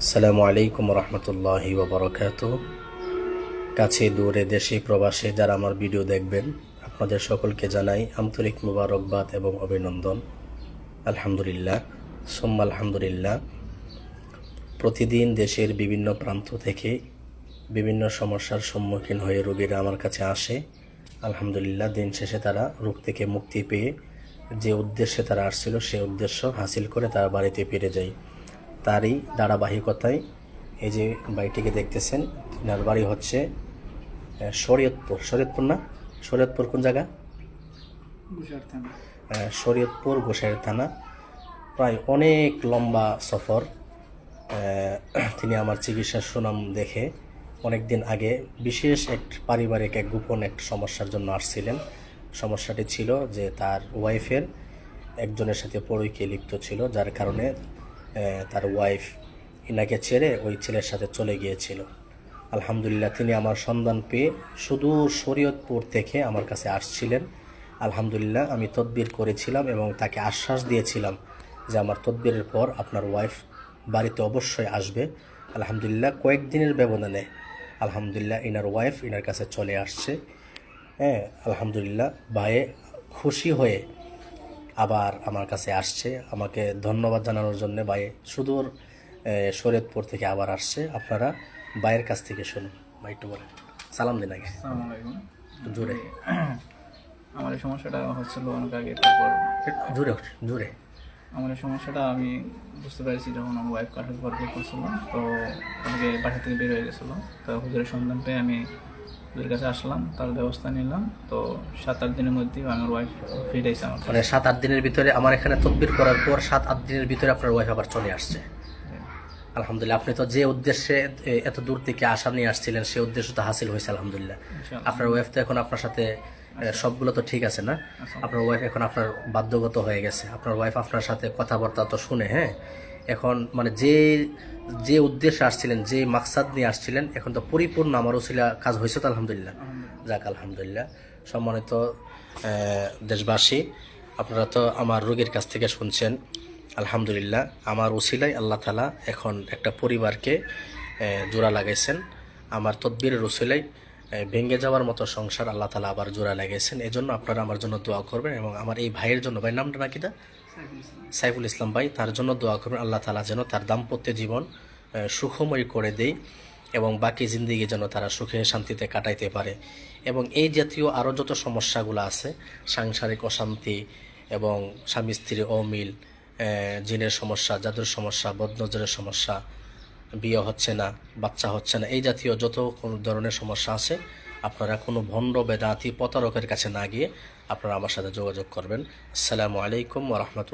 আসসালামু আলাইকুম রহমতুল্লাহি ওবরাকাতুহ। কাছে দূরে দেশে প্রবাসে যারা আমার ভিডিও দেখবেন, আপনাদের সকলকে জানাই আন্তরিক মুবারকবাদ এবং অভিনন্দন। আলহামদুলিল্লাহ, সুম্মা আলহামদুলিল্লাহ। প্রতিদিন দেশের বিভিন্ন প্রান্ত থেকে বিভিন্ন সমস্যার সম্মুখীন হয়ে রোগীরা আমার কাছে আসে। আলহামদুলিল্লাহ, দিন শেষে তারা রোগ থেকে মুক্তি পেয়ে যে উদ্দেশ্যে তারা আসছিল সেই উদ্দেশ্য হাসিল করে তারা বাড়িতে ফিরে যায়। তারই ধারাবাহিকতায় এই যে বাড়িটিকে দেখতেছেন, এনার বাড়ি হচ্ছে শরীয়তপুর না, শরীয়তপুর কোন জায়গা? শরীয়তপুর গোসাইর থানা। প্রায় অনেক লম্বা সফর। তিনি আমার চিকিৎসার সুনাম দেখে অনেক দিন আগে বিশেষ এক পারিবারিক এক গোপন এক সমস্যার জন্য আসছিলেন। সমস্যাটি ছিল যে তার ওয়াইফের একজনের সাথে পরকীয়ায় লিপ্ত ছিল, যার কারণে তার ওয়াইফ ইনাকে ছেড়ে ওই ছেলের সাথে চলে গিয়েছিল। আলহামদুলিল্লাহ, তিনি আমার সন্ধান পেয়ে সুদূর শরীয়তপুর থেকে আমার কাছে আসছিলেন। আলহামদুলিল্লাহ, আমি তদবির করেছিলাম এবং তাকে আশ্বাস দিয়েছিলাম যে আমার তদবিরের পর আপনার ওয়াইফ বাড়িতে অবশ্যই আসবে। আলহামদুলিল্লাহ, কয়েকদিনের ব্যবধানে আলহামদুলিল্লাহ ইনার ওয়াইফ ইনার কাছে চলে আসছে। আলহামদুলিল্লাহ, ভাইয়ে খুশি হয়ে আবার আমার কাছে আসছে আমাকে ধন্যবাদ জানানোর জন্য। ভাই সুদূর শরীয়তপুর থেকে আবার আসছে। আপনারা ভাইয়ের কাছ থেকে শুনুন। ভাই একটু বলেন, সালাম দিন আগে। আসসালামু আলাইকুম। জোরে আমার এই সমস্যাটা হচ্ছিল অনেক আগে। তারপর জোরে জোরে আমার এই সমস্যাটা আমি বুঝতে পেরেছি যখন আমার ওয়াইফ কাঠের পর বিয়ে করছিল, তো আমাকে বাসা থেকে বের হয়ে গেছিলো। তো হুজুরের সন্ধান পেয়ে আমি হুজুরের কাছে আসলাম, তার ব্যবস্থা নিলাম। তো 7-8 দিনের মধ্যেই আমার ওয়াইফ ফিরে এসে আমার মানে 7-8 দিনের ভিতরে আমার এখানে তদবির করার পর 7-8 দিনের ভিতরে আপনার ওয়াইফ আবার চলে আসছে। আলহামদুলিল্লাহ, আপনি তো যে উদ্দেশ্যে এত দূর থেকে আশা নিয়ে আসছিলেন সেই উদ্দেশ্য তো হাসিল হয়েছে আলহামদুলিল্লাহ। আপনার ওয়াইফ তো এখন আপনার সাথে সবগুলো তো ঠিক আছে না? আপনার ওয়াইফ এখন আপনার বাধ্যগত হয়ে গেছে। আপনার ওয়াইফ আপনার সাথে কথাবার্তা তো শুনে, এখন মানে যে যে উদ্দেশ্যে আসছিলেন, যে মাকসাদ নিয়ে আসছিলেন, এখন তো পরিপূর্ণ আমার উসিলা কাজ হয়েছে তো আলহামদুলিল্লাহ। যাক আলহামদুলিল্লাহ। সম্মানিত দেশবাসী, আপনারা তো আমার রোগীর কাছ থেকে শুনছেন। আলহামদুলিল্লাহ, আমার উসিলায় আল্লাহ তাআলা এখন একটা পরিবারকে জোড়া লাগাইছেন। আমার তদবিরের উসিলায় ভেঙে যাওয়ার মতো সংসার আল্লাহ তাআলা আবার জোড়া লাগাইছেন। এজন্য আপনারা আমার জন্য দোয়া করবেন এবং আমার এই ভাইয়ের জন্য, ভাইয়ের নামটা নাকি দা সাইফুল ইসলাম ভাই, তার জন্য দোয়া করবেন। আল্লাহ তাআলা যেন তার দাম্পত্য জীবন সুখময় করে দেয় এবং বাকি জিন্দিগি যেন তারা সুখে শান্তিতে কাটাইতে পারে। এবং এই জাতীয় আরও যত সমস্যাগুলো আছে, সাংসারিক অশান্তি এবং স্বামী স্ত্রীর অমিল, জিনের সমস্যা, জাদুর সমস্যা, বদনজরের সমস্যা, বিয়ে হচ্ছে না, বাচ্চা হচ্ছে না, এই জাতীয় যত কোনো ধরনের সমস্যা আছে, আপনারা কোনো ভণ্ড বেদাতি প্রতারকের কাছে না গিয়ে আপনারা আমার সাথে যোগাযোগ করবেন। আসসালামু আলাইকুম ওয়া রাহমাতুল্লাহ।